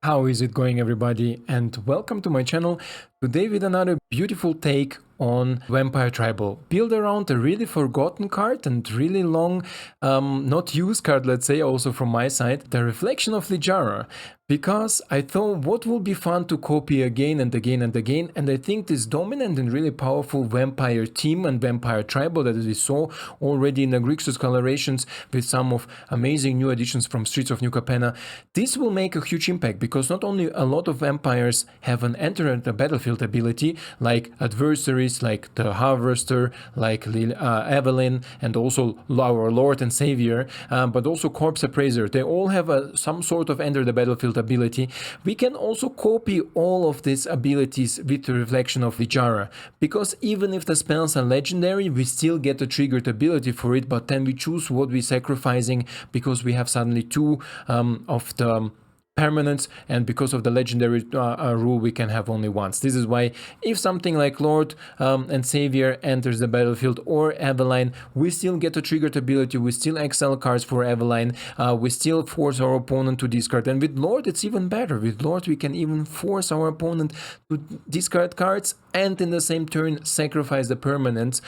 How is it going, everybody, and welcome to my channel. Today with another beautiful take on Vampire Tribal, built around a really forgotten card and really long not used card, let's say, also from my side, the Reflection of Littjara, because I thought what would be fun to copy again and again and again, and I think this dominant and really powerful vampire team and vampire tribal that we saw already in the Grixis colorations with some of amazing new additions from Streets of New Capenna, this will make a huge impact, because not only a lot of vampires have an enter the battlefield ability, like adversaries, like the Harvester, like Evelyn, and also our Lord and Savior, but also Corpse Appraiser. They all have some sort of enter the battlefield ability. We can also copy all of these abilities with the Reflection of Littjara, because even if the spells are legendary, we still get a triggered ability for it, but then we choose what we're sacrificing, because we have suddenly two of the permanents, and because of the legendary rule we can have only once. This is why if something like Lord and Savior enters the battlefield, or Evelyn, we still get a triggered ability, we still exile cards for Evelyn, we still force our opponent to discard, and with Lord it's even better. With Lord we can even force our opponent to discard cards and in the same turn sacrifice the permanents.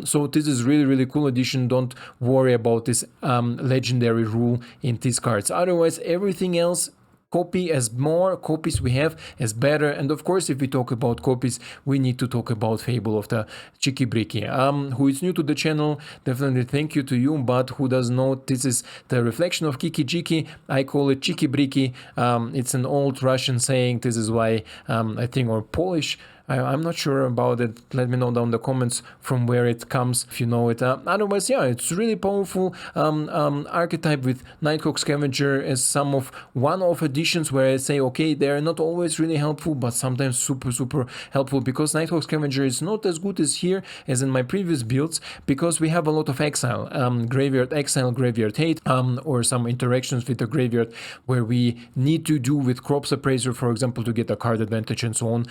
So this is really cool addition. Don't worry about this legendary rule in these cards, otherwise everything else copy. As more copies we have, as better. And of course, if we talk about copies, we need to talk about Fable of the Cheeky Bricky. Who is new to the channel, definitely thank you to you, but who doesn't know, this is the reflection of Kiki Jiki. I call it Cheeky Bricky. It's an old Russian saying. This is why I think, or Polish, I'm not sure about it. Let me know down in the comments from where it comes, if you know it. Otherwise, yeah, it's really powerful archetype with Nighthawk Scavenger as some of one-off additions where I say, okay, they're not always really helpful, but sometimes super helpful, because Nighthawk Scavenger is not as good as here as in my previous builds, because we have a lot of exile, graveyard exile, graveyard hate, or some interactions with the graveyard where we need to do with Corpse Appraiser, for example, to get a card advantage and so on.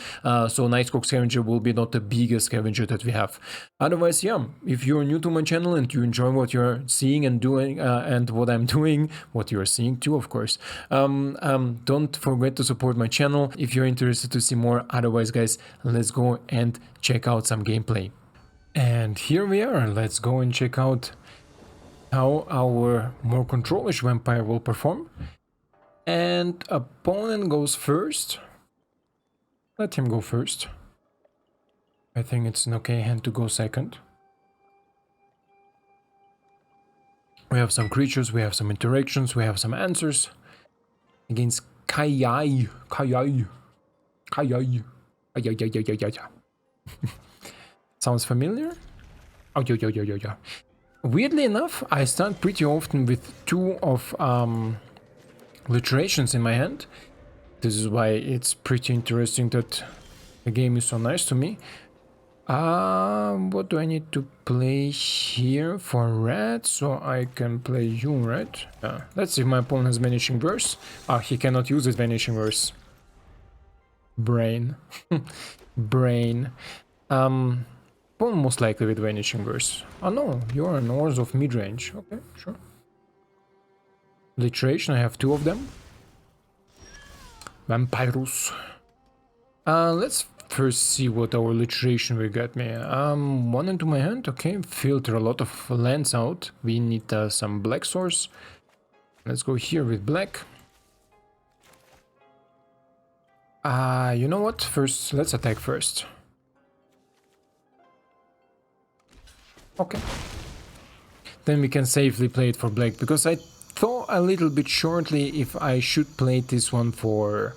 So Nighthawk Scavenger will be not the biggest scavenger that we have. Otherwise, yeah, if you're new to my channel and you enjoy what you're seeing and doing, and what I'm doing, what you're seeing too, of course, don't forget to support my channel if you're interested to see more. Otherwise, guys, let's go and check out some gameplay. And here we are. Let's go and check out how our more controlish vampire will perform. And opponent goes first. Let him go first. I think it's an okay hand to go second. We have some creatures, we have some interactions, we have some answers against Kayai. Sounds familiar? Oh, yeah. Weirdly enough, I start pretty often with two of Littjarations in my hand. This is why it's pretty interesting that the game is so nice to me. What do I need to play here for red so I can play you, right? Let's see if my opponent has Vanishing Verse. He cannot use his Vanishing Verse. Brain. Brain. Opponent most likely with Vanishing Verse. Oh no, you're an Ors of mid-range. Okay, sure. Littjaration, I have two of them. Vampirus. Let's first see what our Littjaration will get me. One into my hand, okay. Filter a lot of lands out. We need some black source. Let's go here with black. You know what? First, let's attack first. Okay. Then we can safely play it for black, because I thought a little bit shortly if I should play this one for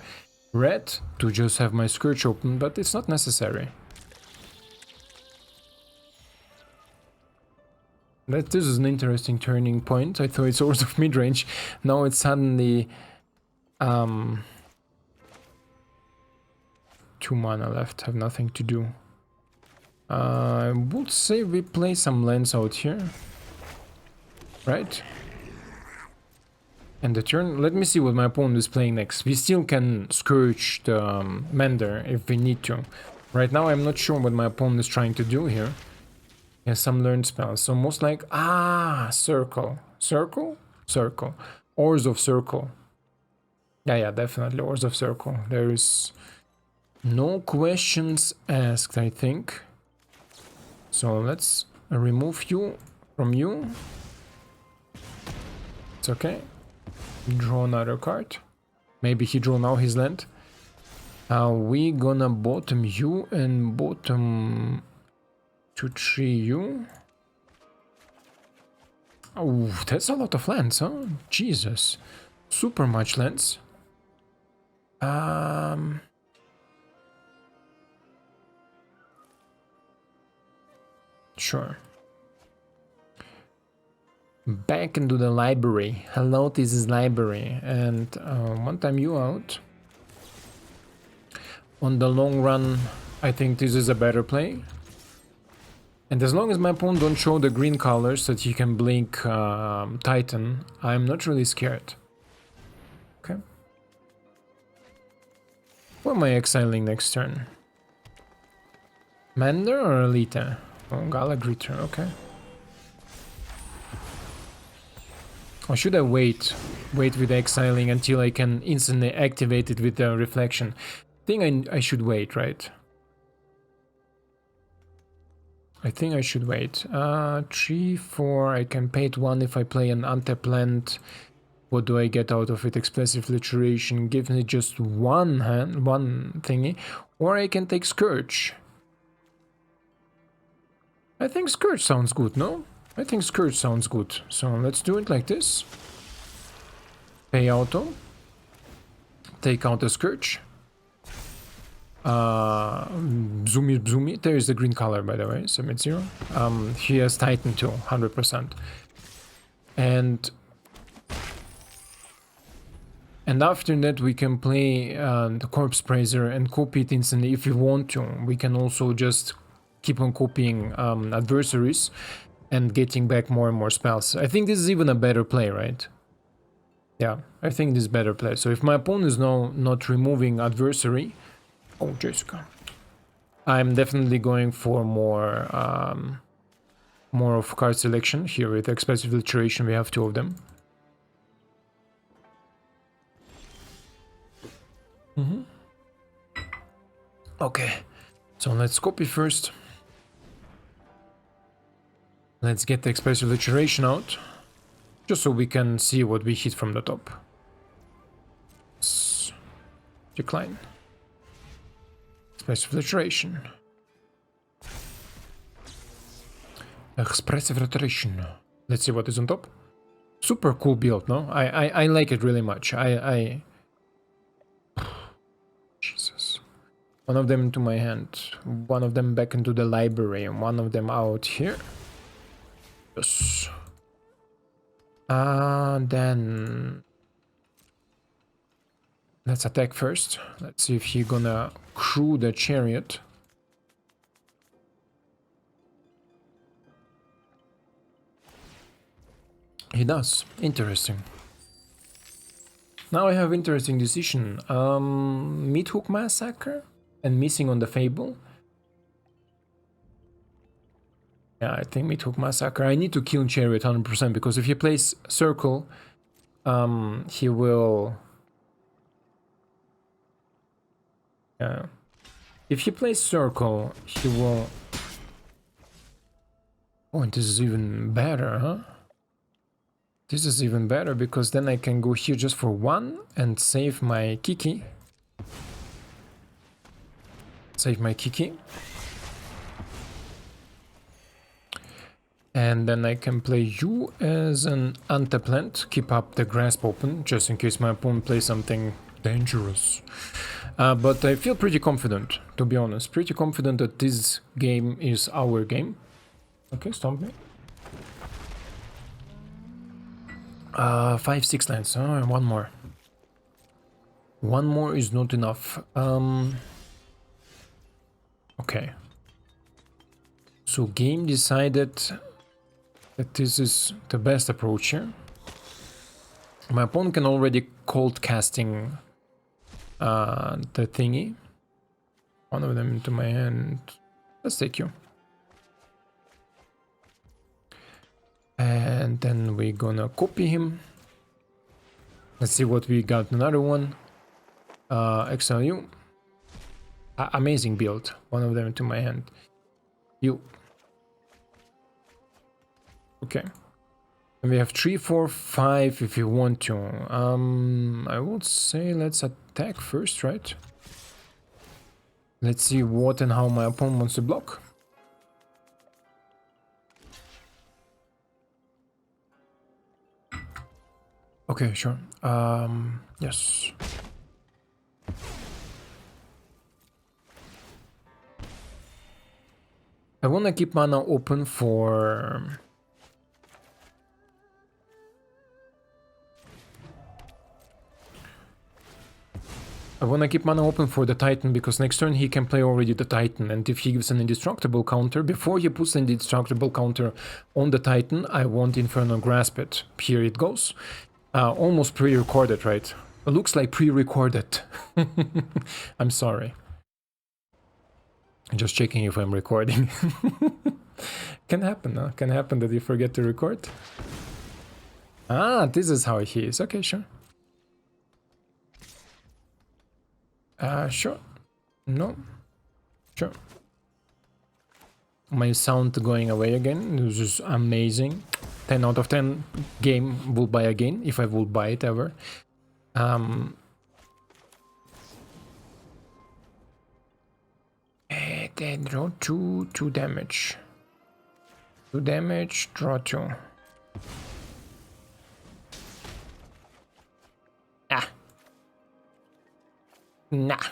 red to just have my Scourge open, but it's not necessary. This is an interesting turning point. I thought it's Swords of mid-range. Now it's suddenly 2 mana left, have nothing to do. I would say we play some lands out here, right? And the turn, let me see what my opponent is playing next. We still can Scourge the Mender if we need to. Right now I'm not sure what my opponent is trying to do here. He has some learned spells, so most like... Circle. Circle? Circle. Ors of Circle. Yeah, definitely. Lords of Circle. There is no questions asked, I think. So let's remove you from you. It's okay. Draw another card. Maybe he drew now his land. We gonna bottom you and bottom 2-3 you. Oh, that's a lot of lands, huh? Jesus. Super much lands. Sure. Back into the library. Hello, this is library. And one time you out. On the long run, I think this is a better play. And as long as my opponent don't show the green colors that he can blink Titan, I'm not really scared. Okay. What am I exiling next turn? Mander or Alita? Oh, Galagriter, okay. Or should I wait? Wait with exiling until I can instantly activate it with the reflection. I think I should wait, right? I think I should wait. 3, 4, I can pay it 1 if I play an untapped land. What do I get out of it? Expressive Iteration, give me just one thingy. Or I can take Scourge. I think Scourge sounds good, no? I think Scourge sounds good. So let's do it like this. Pay auto. Take out the Scourge. Zoomy. There is the green color, by the way. Submit 0. He has Titan too, 100%. And after that we can play the Corpse Appraiser and copy it instantly if we want to. We can also just keep on copying adversaries and getting back more and more spells. I think this is even a better play, right? Yeah, I think this is better play. So if my opponent is now not removing adversary... Oh, Jessica. I'm definitely going for more of card selection. Here with Expressive Iteration we have 2 of them. Okay, so let's copy first. Let's get the Expressive Iteration out, just so we can see what we hit from the top. Decline. Expressive Iteration. Expressive Iteration. Let's see what is on top. Super cool build, no? I like it really much. Jesus. One of them into my hand. One of them back into the library. And one of them out here. Yes. Then... let's attack first. Let's see if he's gonna crew the chariot. He does. Interesting. Now I have interesting decision. Mid-hook Massacre and missing on the Fable. Yeah, I think Mid-hook Massacre. I need to kill chariot 100% because if he plays circle, he will... yeah. If he plays circle, he will... oh, and this is even better, huh? This is even better because then I can go here just for 1 and save my Kiki. Save my Kiki. And then I can play you as an untapped land, keep up the grasp open, just in case my opponent plays something dangerous. But I feel pretty confident, to be honest. Pretty confident that this game is our game. Okay, stomp me. 5, 6 lands. Oh, one more. One more is not enough. Okay. So game decided that this is the best approach here. My opponent can already cold casting the thingy. One of them into my hand. Let's take you. And then we're gonna copy him. Let's see what we got. Another one. XLU. Amazing build. One of them into my hand. You. Okay. And we have 3, 4, 5 if you want to. I would say let's attack first, right? Let's see what and how my opponent wants to block. Okay, sure. Yes. I want to keep mana open for... I want to keep mana open for the Titan, because next turn he can play already the Titan, and if he gives an indestructible counter, before he puts an indestructible counter on the Titan, I want Infernal Grasp it. Here it goes. Almost pre-recorded, right? It looks like pre-recorded. I'm sorry. Just checking if I'm recording. Can happen, huh? Can happen that you forget to record. Ah, this is how he is. Okay, sure. Sure. No. Sure. My sound going away again. This is amazing. 10 out of 10 game will buy again, if I will buy it ever. Then draw 2 damage. 2 damage, draw 2. Ah. Nah.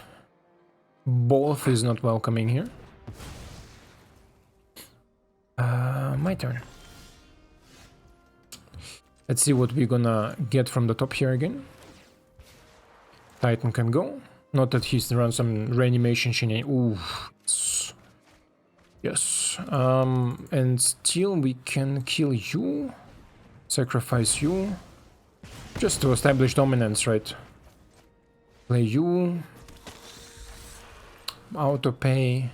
Both is not welcoming here. My turn. Let's see what we're gonna get from the top here again. Titan can go. Not that he's run some reanimation shenanigans. Ooh. Yes. And still we can kill you. Sacrifice you. Just to establish dominance, right? Play you. Auto pay.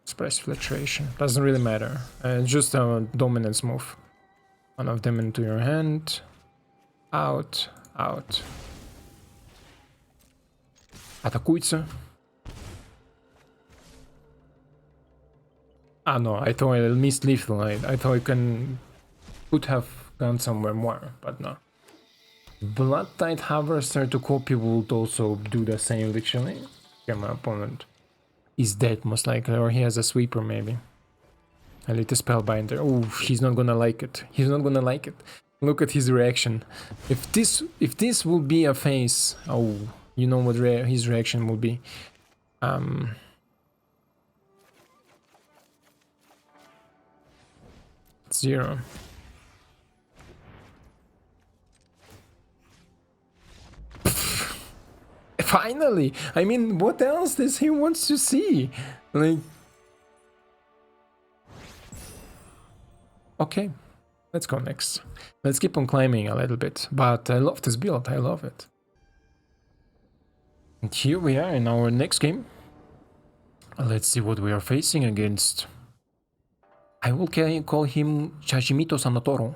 Expressive Iteration. Doesn't really matter. Just a dominance move. One of them into your hand. Out. Out. Атакуйте. Ah no, I thought I missed lethal. I thought I could have gone somewhere more, but no. Bloodtithe Harvester to copy would also do the same literally. Okay, my opponent is dead most likely, or he has a sweeper maybe. I lit a spellbinder. Oh, he's not gonna like it. He's not gonna like it. Look at his reaction. If this will be a face, oh, you know what his reaction will be. 0. Finally! I mean, what else does he wants to see? Like... Okay, let's go next. Let's keep on climbing a little bit. But I love this build, I love it. And here we are in our next game. Let's see what we are facing against. I will call him Sashimito Sanatoro.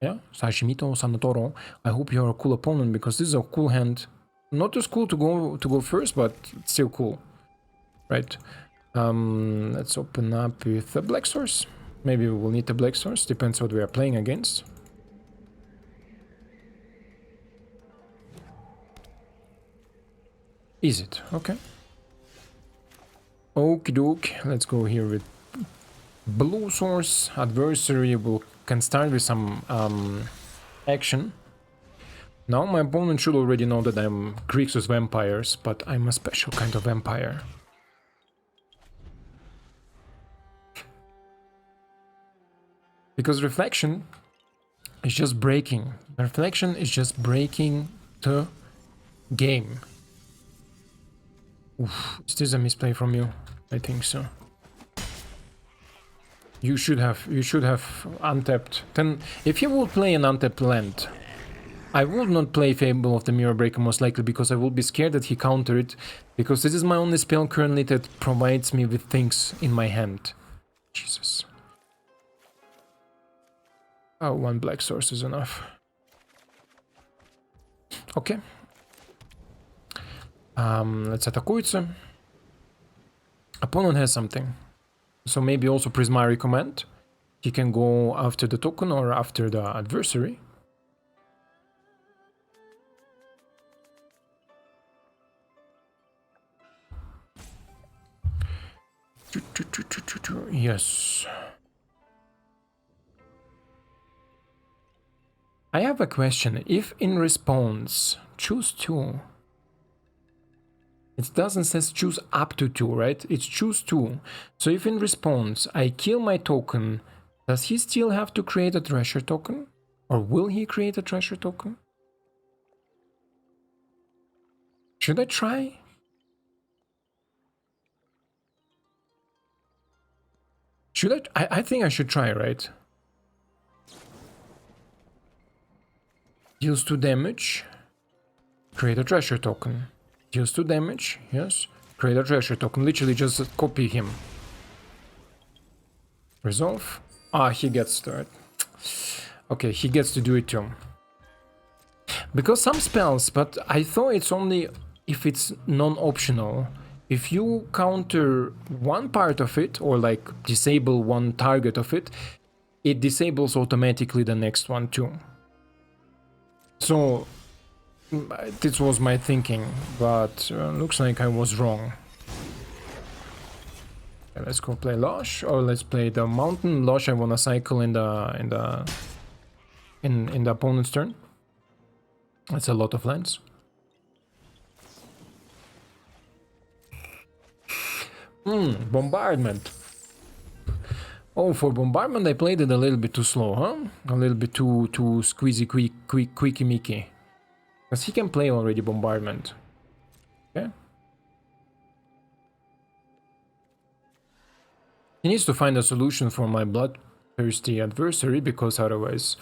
Yeah, Sashimito Sanatoro. I hope you're a cool opponent, because this is a cool hand. Not as cool to go first, but still cool. Right. Let's open up with a black source. Maybe we will need a black source, depends what we are playing against. Is it? Okay. Okie doke. Let's go here with blue source. Adversary can start with some action. Now my opponent should already know that I'm Grixis Vampires, but I'm a special kind of vampire. Because Reflection is just breaking. Reflection is just breaking the game. Oof, is this a misplay from you? I think so. You should have untapped. Then, if you would play an untapped land, I would not play Fable of the Mirror Breaker most likely, because I would be scared that he countered it, because this is my only spell currently that provides me with things in my hand. Jesus. Oh, one black source is enough. Okay. Let's атакуется. Opponent has something. So maybe also Prismari Command. He can go after the token or after the adversary. Yes. I have a question. If in response, choose 2. It doesn't say choose up to 2, right? It's choose 2. So if in response I kill my token, does he still have to create a treasure token? Or will he create a treasure token? Should I try? Should I think I should try, right? Deals 2 damage. Create a treasure token. Deals 2 damage, yes. Create a treasure token. Literally just copy him. Resolve. Ah, he gets to it. Okay, he gets to do it too. Because some spells, but I thought it's only if it's non-optional. If you counter one part of it, or like disable one target of it, it disables automatically the next one too. So, this was my thinking, but looks like I was wrong. Okay, let's go play Lush, or let's play the Mountain. Lush I wanna cycle in the opponent's turn. That's a lot of lands. Bombardment. Oh, for bombardment I played it a little bit too slow, huh? A little bit too squeezy, quicky mickey. Because he can play already bombardment. Okay. He needs to find a solution for my Bloodthirsty Adversary, because otherwise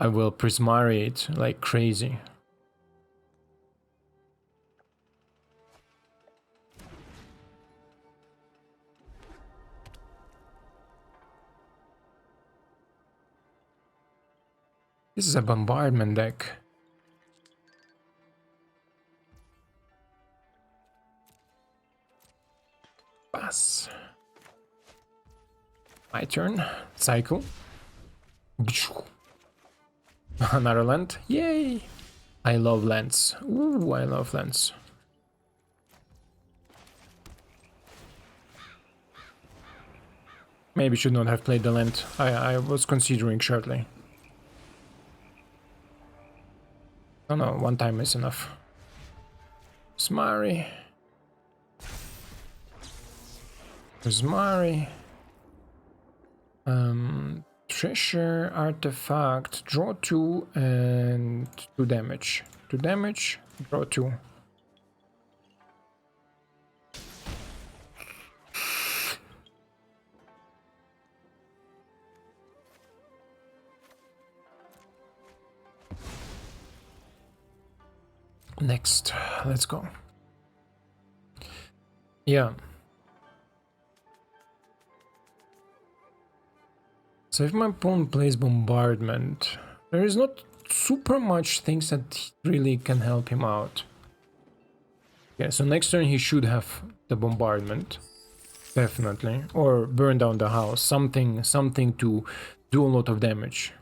I will Prismari it like crazy. This is a bombardment deck. Pass. My turn. Cycle. Another land. Yay! I love lands. Ooh, I love lands. Maybe should not have played the land. I was considering shortly. Oh no, one time is enough. Prismari. Prismari. Treasure, artifact, draw 2 and 2 damage. 2 damage, draw 2. Next, let's go. Yeah. So if my opponent plays bombardment, there is not super much things that really can help him out. Yeah, so next turn he should have the bombardment. Definitely. Or burn down the house. Something to do a lot of damage.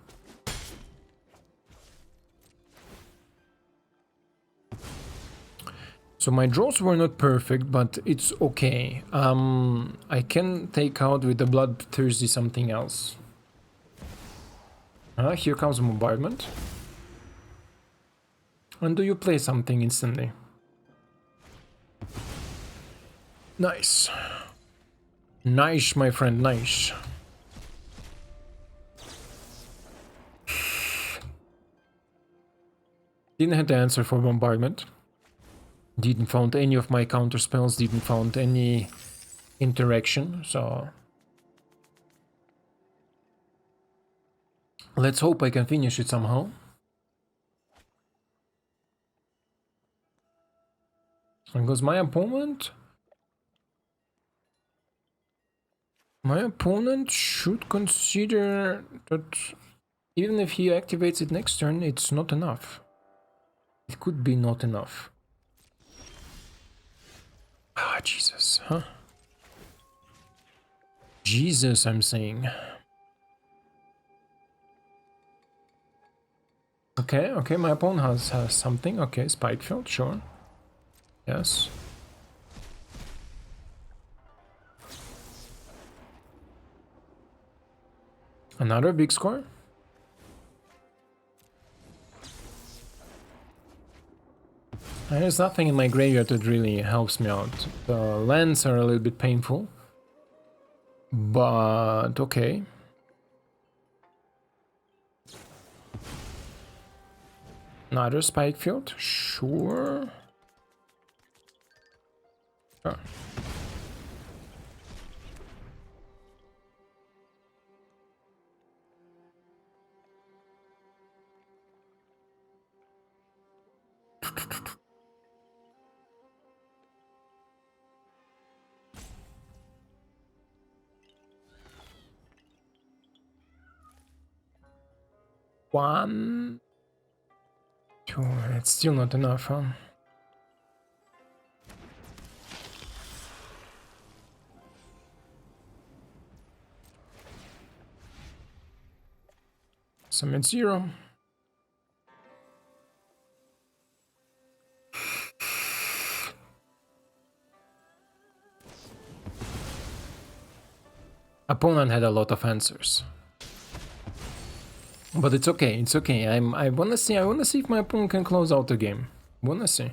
So my draws were not perfect, but it's okay. I can take out with the Bloodthirsty something else. Here comes bombardment. And do you play something instantly? Nice. Nice, my friend, nice. Didn't have the answer for bombardment. Didn't found any of my counter spells, didn't found any interaction, so let's hope I can finish it somehow. Because my opponent should consider that Even if he activates it next turn, it's not enough. It could be not enough. Ah, Jesus, huh? Jesus, I'm saying. Okay, okay, my opponent has something. Okay, Spikefield, sure. Yes. Another big score. And there's nothing in my graveyard that really helps me out. The lands are a little bit painful. But okay. Another Spikefield, sure. Sure. One, two, it's still not enough, huh? Summon 0. Opponent had a lot of answers. But it's okay, it's okay. I wanna see if my opponent can close out the game. Wanna see.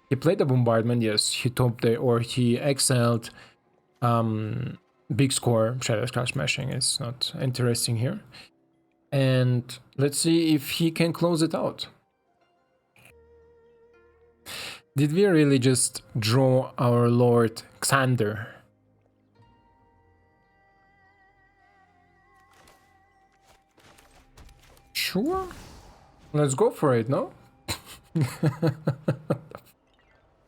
He played a bombardment, yes, he topped it, or he excelled. Big score, Shadow Clash Smashing is not interesting here. And let's see if he can close it out. Did we really just draw our Lord Xander? Sure. Let's go for it, no?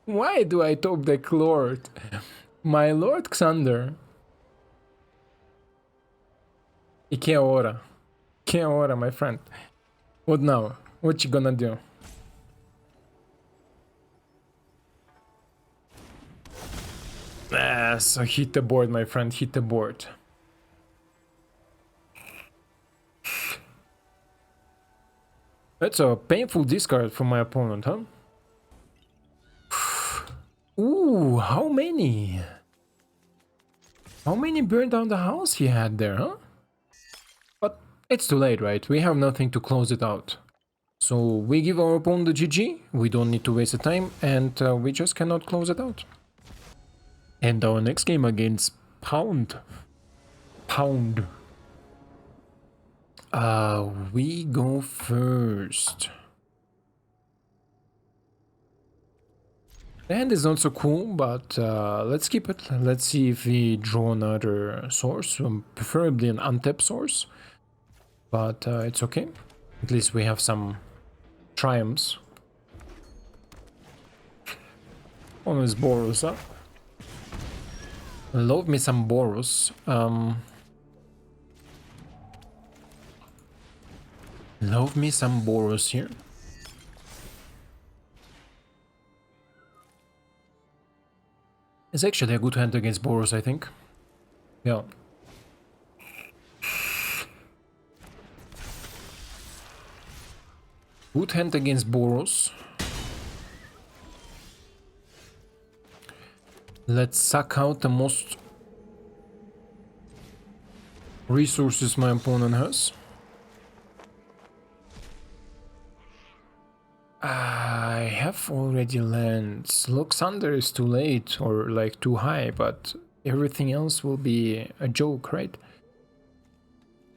Why do I top deck Lord? My Lord Xander. E que hora? Que hora, my friend? What now? What you gonna do? Ah, so hit the board, my friend, hit the board. That's a painful discard from my opponent, huh? Ooh, how many? How many burned down the house he had there, huh? But it's too late, right? We have nothing to close it out. So we give our opponent the GG, we don't need to waste the time, and we just cannot close it out. And our next game against Pound. We go first. The hand is not so cool, but let's keep it. Let's see if we draw another source, preferably an untapped source. But it's okay. At least we have some triumphs. Always Boros up. Love me some Boros. Love me some Boros here. It's actually a good hand against Boros, I think. Yeah. Good hand against Boros. Let's suck out the most resources my opponent has. I have already lands. Look, Xander is too late or like too high, but everything else will be a joke, right?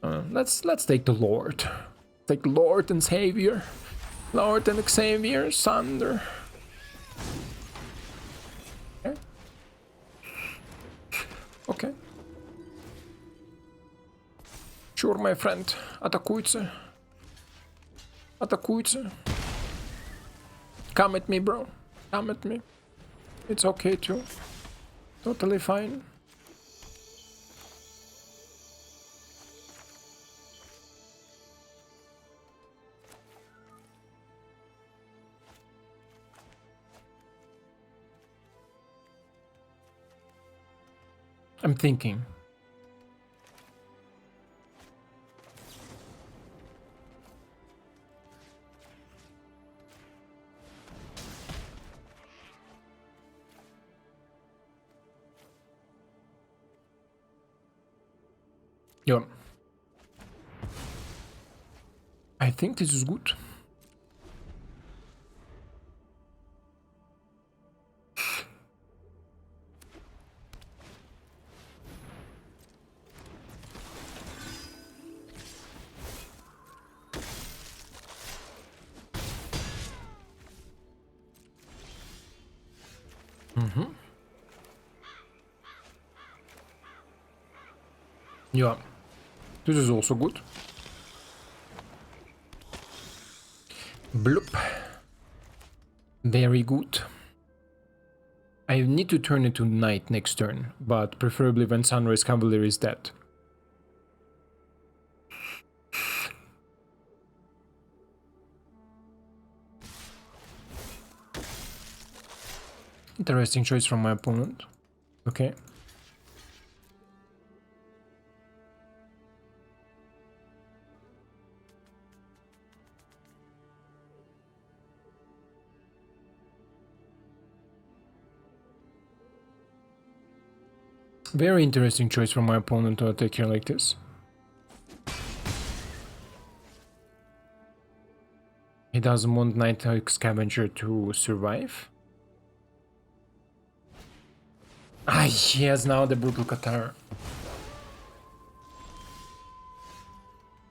Let's take the Lord. Take Lord and Savior. Lord and Xavier, Xander. Okay. Okay. Sure, my friend. Атакуйте. Атакуйте. Come at me, bro. Come at me. It's okay too. Totally fine. I'm thinking. Yeah. I think this is good. Yeah, this is also good. Bloop. Very good. I need to turn it to night next turn, but preferably when Sunrise Cavalier is dead. Interesting choice from my opponent. Okay. Very interesting choice from my opponent to attack here like this. He doesn't want Nighthawk Scavenger to survive. Ah, he has now the Brutal Qatar.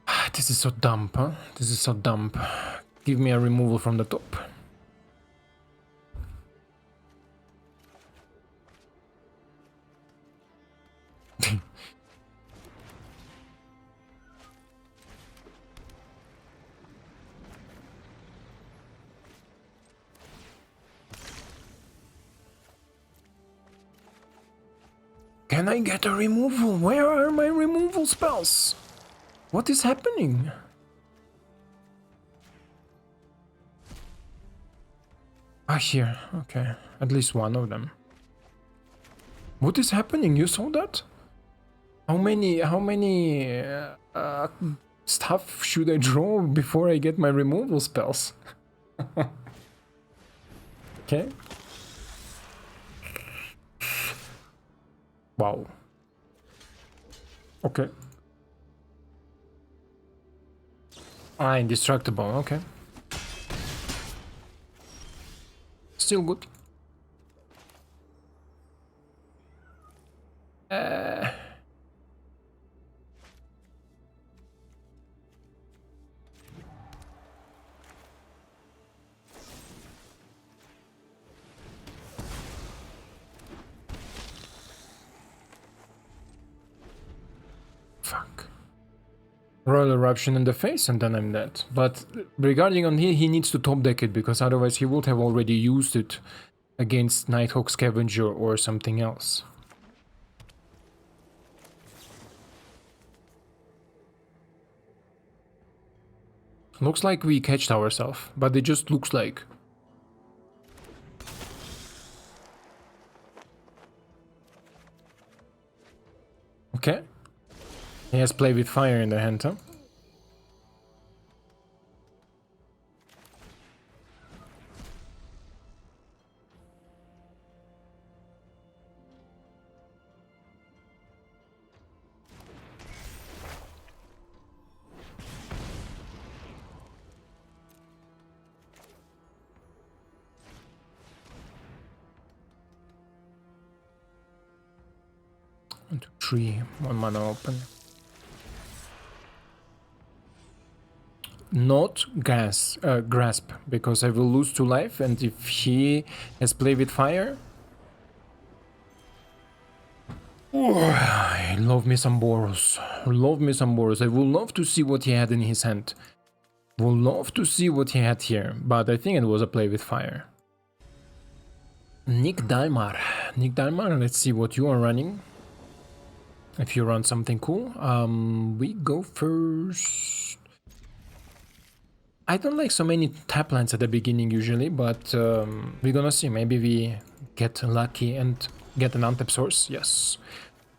Ah, this is so dumb, huh? This is so dumb. Give me a removal from the top. Can I get a removal? Where are my removal spells? What is happening? Ah, here. Okay. At least one of them. What is happening? You saw that? How many stuff should I draw before I get my removal spells? Okay. Wow. Okay. Ah, indestructible. Okay. Still good. Fuck. Royal Eruption in the face and then I'm dead. But regarding on here, he needs to top deck it because otherwise he would have already used it against Nighthawk Scavenger or something else. Looks like we catched ourselves, but it just looks like. Okay. He has Play with Fire in the hand, huh? One, two, three, one mana open. Not grasp, because I will lose 2 life, and if he has Play with Fire... I love me some Boros. Love me some Boros. I would love to see what he had in his hand. Would love to see what he had here, but I think it was a Play with Fire. Nick Dalmar. Nick Dalmar, let's see what you are running. If you run something cool. We go first. I don't like so many tap lands at the beginning usually, but we're gonna see. Maybe we get lucky and get an untap source. Yes.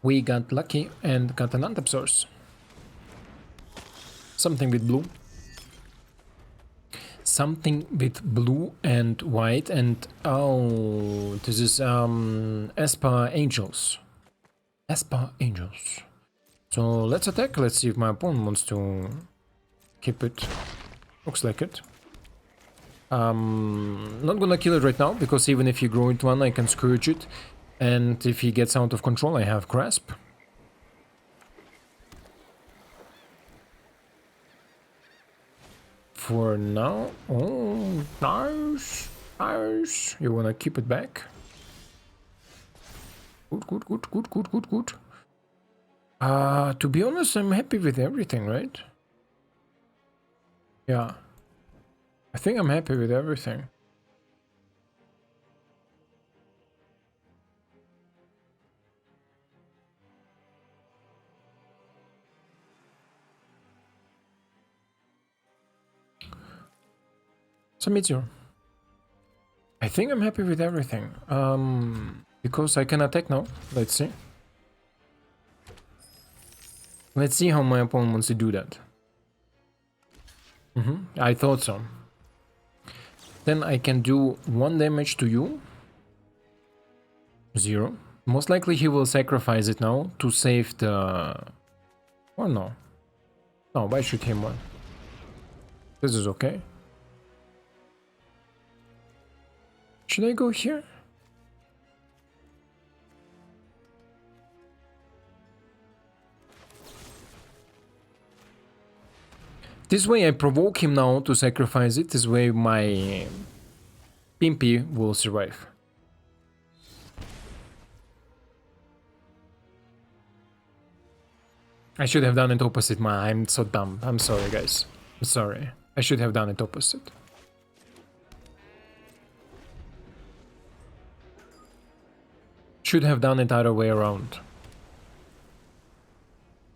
We got lucky and got an untap source. Something with blue. Something with blue and white and oh, this is Espa Angels. Espa Angels. So let's attack. Let's see if my opponent wants to keep it. Looks like it. Not gonna kill it right now because even if you grow into one, I can scourge it. And if he gets out of control, I have Grasp. For now, oh, nice, nice. You wanna keep it back? Good, good, good, good, good, good, good. To be honest, I'm happy with everything, right? Yeah. I think I'm happy with everything. Samitsu. I think I'm happy with everything. Because I can attack now. Let's see. Let's see how my opponent wants to do that. I thought so. Then I can do 1 damage to you. 0. Most likely he will sacrifice it now to save the... Or no. No, why should him one? This is okay. Should I go here? This way I provoke him now to sacrifice it. This way my Pimpy will survive. I should have done it opposite. I'm so dumb. I'm sorry, guys. I'm sorry. I should have done it opposite. Should have done it other way around.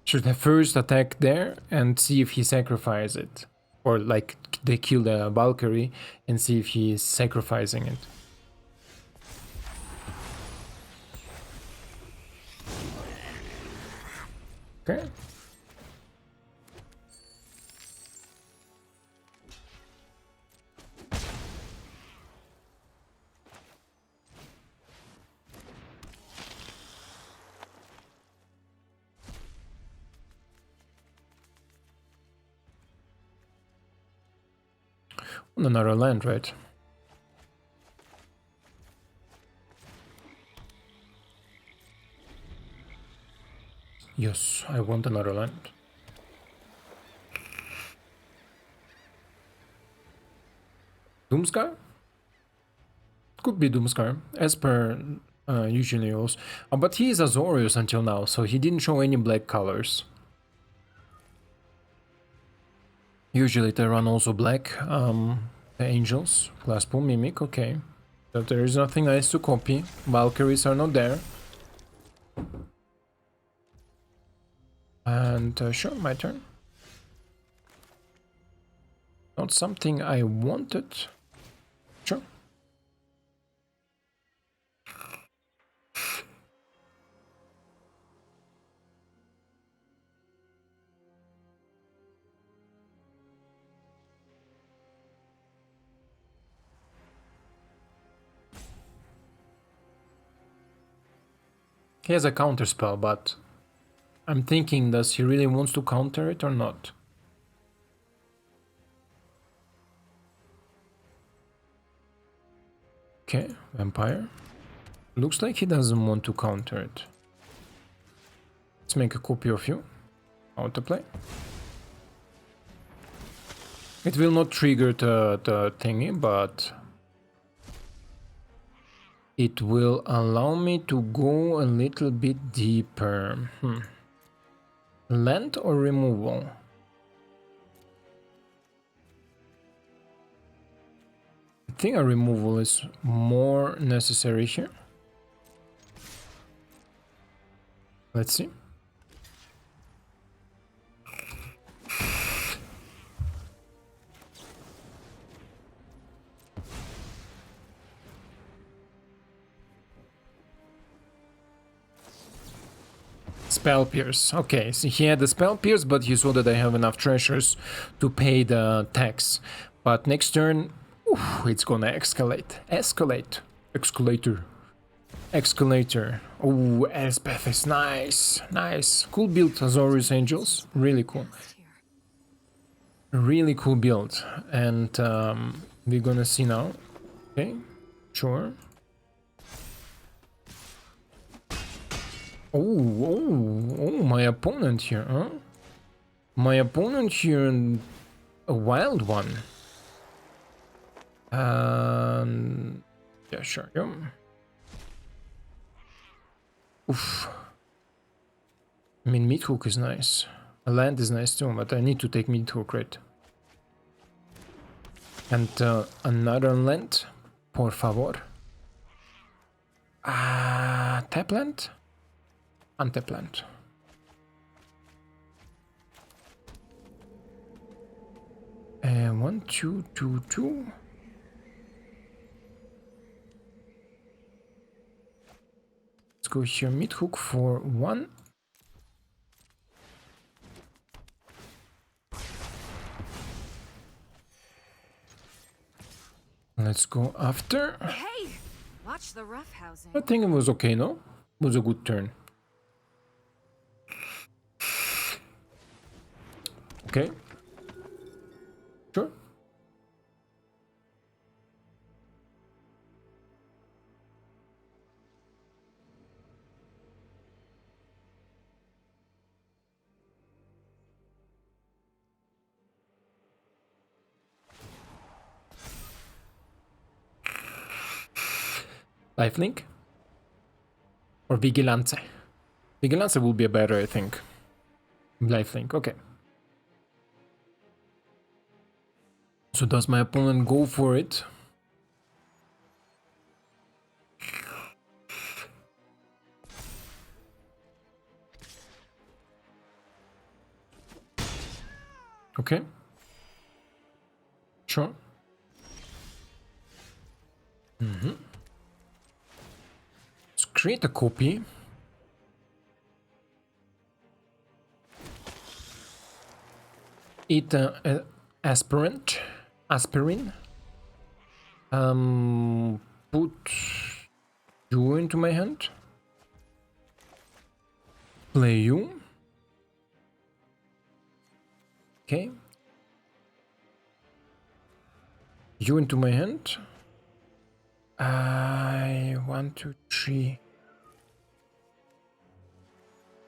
Should have first attack there and see if he sacrifices it. Or like they kill the Valkyrie and see if he is sacrificing it. Okay. Another land, right? Yes, I want another land. Doomscar? Could be Doomscar, as per usually also. But he is Azorius until now, so he didn't show any black colors. Usually they run also black. The Angels, Glasspool, Mimic, okay. But there is nothing nice to copy. Valkyries are not there. And sure, my turn. Not something I wanted. Sure. He has a counter spell, but I'm thinking, does he really wants to counter it or not? Okay, Vampire. Looks like he doesn't want to counter it. Let's make a copy of you. Autoplay. It will not trigger the thingy, but it will allow me to go a little bit deeper. Land or removal? I think a removal is more necessary here. Let's see. Spell Pierce. Okay, so he had the Spell Pierce, but he saw that I have enough treasures to pay the tax. But next turn, oof, it's gonna escalate. Escalate. Escalator. Escalator. Oh, Elspeth is nice. Nice. Cool build, Azorius Angels. Really cool. Really cool build. And we're gonna see now. Okay, sure. Oh, my opponent here, huh? My opponent here, a wild one. Yeah, sure, yeah. Oof. I mean, Meathook is nice. A land is nice too, but I need to take Meathook, right? And another land, por favor. Tap land? Untap land. And 1, 2, 2, 2. Let's go here, Meathook for 1. Let's go after. Hey, watch the roughhousing. I think it was okay, no? It was a good turn. Okay. Sure. Lifelink? Or Vigilance? Vigilance will be better, I think. Lifelink, okay. So does my opponent go for it? Okay. Sure. Let's create a copy. Eat aspirin. Put you into my hand. Play you. Okay. You into my hand. 1, 2, 3.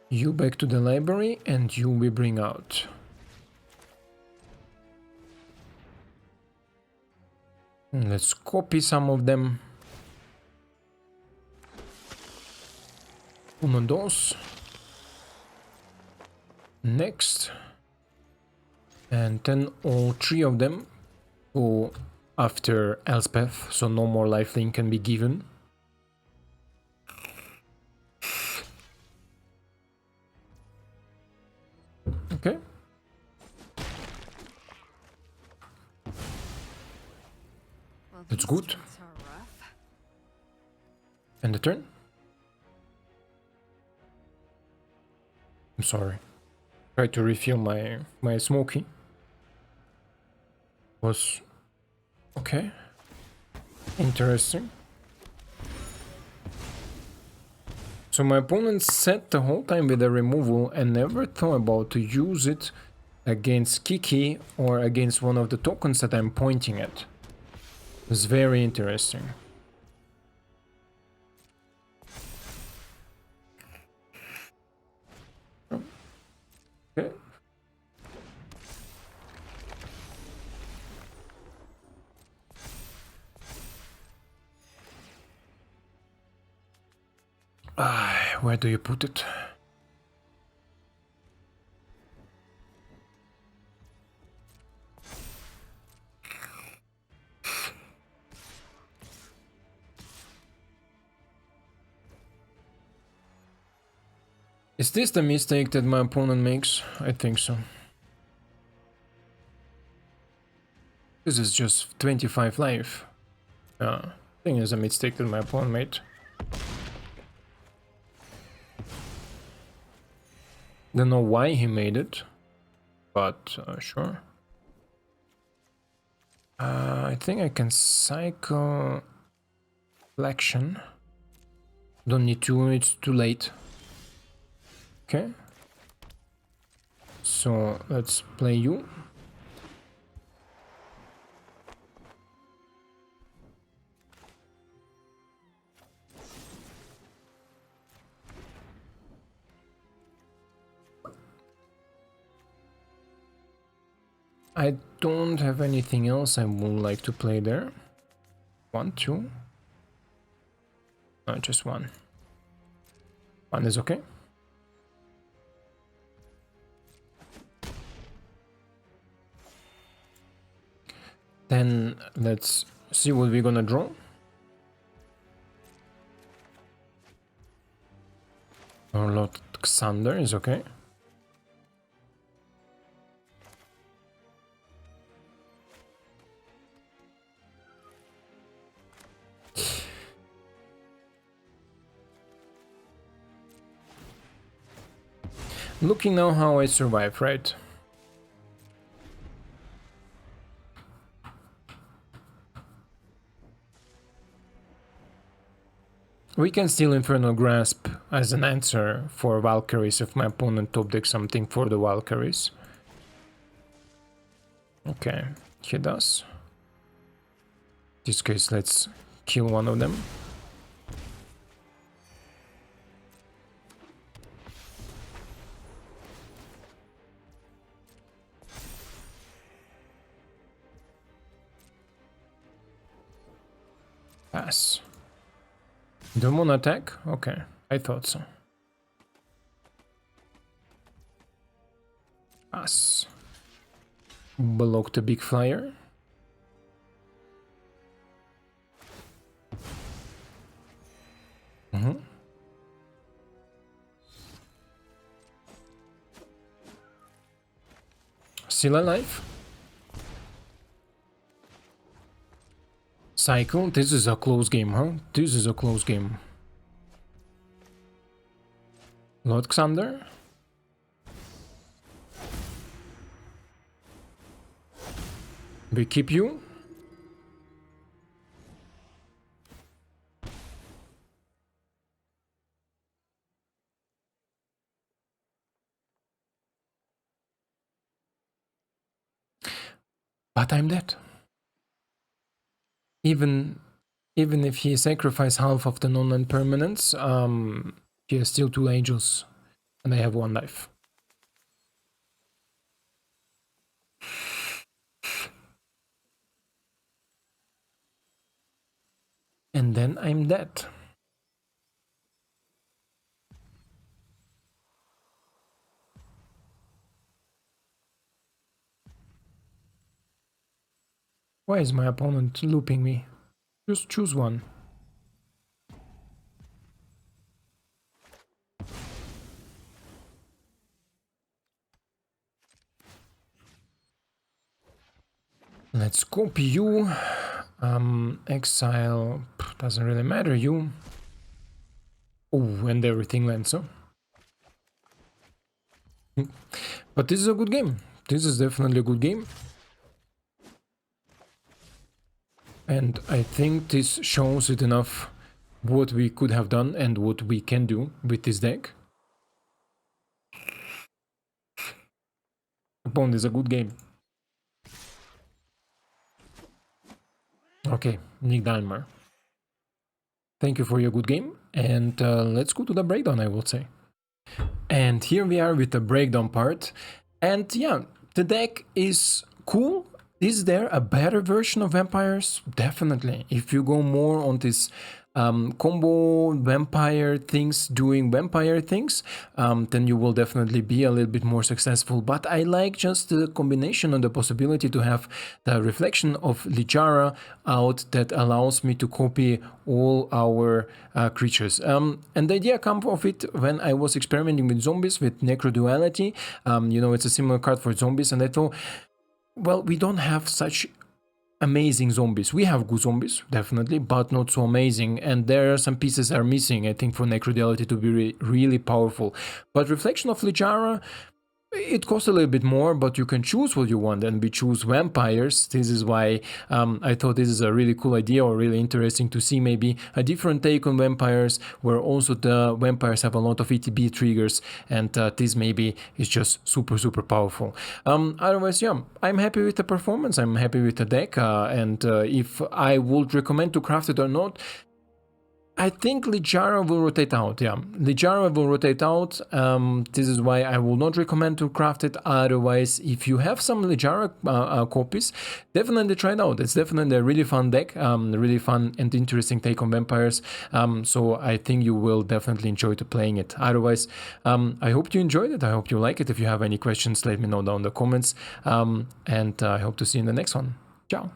You back to the library, and you we bring out. Let's copy some of them. Uno, dos. Next. And then all 3 of them go after Elspeth, so no more lifelink can be given. Okay. Well, That's good. these streets are rough. And the turn? I'm sorry. Try to refill my smoky. Was okay. Interesting. So my opponent sat the whole time with a removal and never thought about to use it against Kiki or against one of the tokens that I'm pointing at. It's very interesting. Okay. Where do you put it? Is this the mistake that my opponent makes? I think so. This is just 25 life. I think it's a mistake that my opponent made. Don't know why he made it, but sure. I think I can cycle Flexion. Don't need to, it's too late. Okay. So let's play you. I don't have anything else I would like to play there. 1, 2. No, just 1. 1 is okay. Then let's see what we're gonna draw. Our Lord Xander is okay. Looking now how I survive, right? We can steal Infernal Grasp as an answer for Valkyries if my opponent top decks something for the Valkyries. Okay, he does. In this case, let's kill one of them. Pass. Demon attack? Okay, I thought so. Pass. Block the big flyer. Still alive. Cycle. This is a close game, huh? This is a close game. Lord Xander. We keep you. But I'm dead. Even if he sacrificed half of the non-land permanents, he has still 2 angels, and I have 1 life. And then I'm dead. Why is my opponent looping me? Just choose one. Let's copy you. Exile, doesn't really matter, you. Oh, and everything lands, huh? But this is a good game. This is definitely a good game. And I think this shows it enough what we could have done and what we can do with this deck. Opponent is a good game. Okay, Nick Dimer. Thank you for your good game, and let's go to the breakdown, I would say. And here we are with the breakdown part, and yeah, the deck is cool. Is there a better version of Vampires? Definitely. If you go more on this combo vampire things, doing vampire things, then you will definitely be a little bit more successful. But I like just the combination and the possibility to have the reflection of Littjara out that allows me to copy all our creatures. And the idea came of it when I was experimenting with zombies, with Necro Duality. You know, it's a similar card for zombies, and I thought, well, we don't have such amazing zombies. We have good zombies, definitely, but not so amazing. And there are some pieces that are missing, I think, for Necrodality to be really powerful. But Reflection of Littjara, it costs a little bit more, but you can choose what you want, and we choose vampires. This is why I thought this is a really cool idea, or really interesting to see maybe a different take on vampires, where also the vampires have a lot of ETB triggers, and this maybe is just super powerful. Otherwise, yeah, I'm happy with the performance, I'm happy with the deck, and if I would recommend to craft it or not, I think Littjara will rotate out, yeah. Littjara will rotate out, this is why I will not recommend to craft it. Otherwise, if you have some Littjara copies, definitely try it out. It's definitely a really fun deck, really fun and interesting take on vampires, so I think you will definitely enjoy playing it. Otherwise, I hope you enjoyed it, I hope you like it. If you have any questions, let me know down in the comments, and I hope to see you in the next one. Ciao!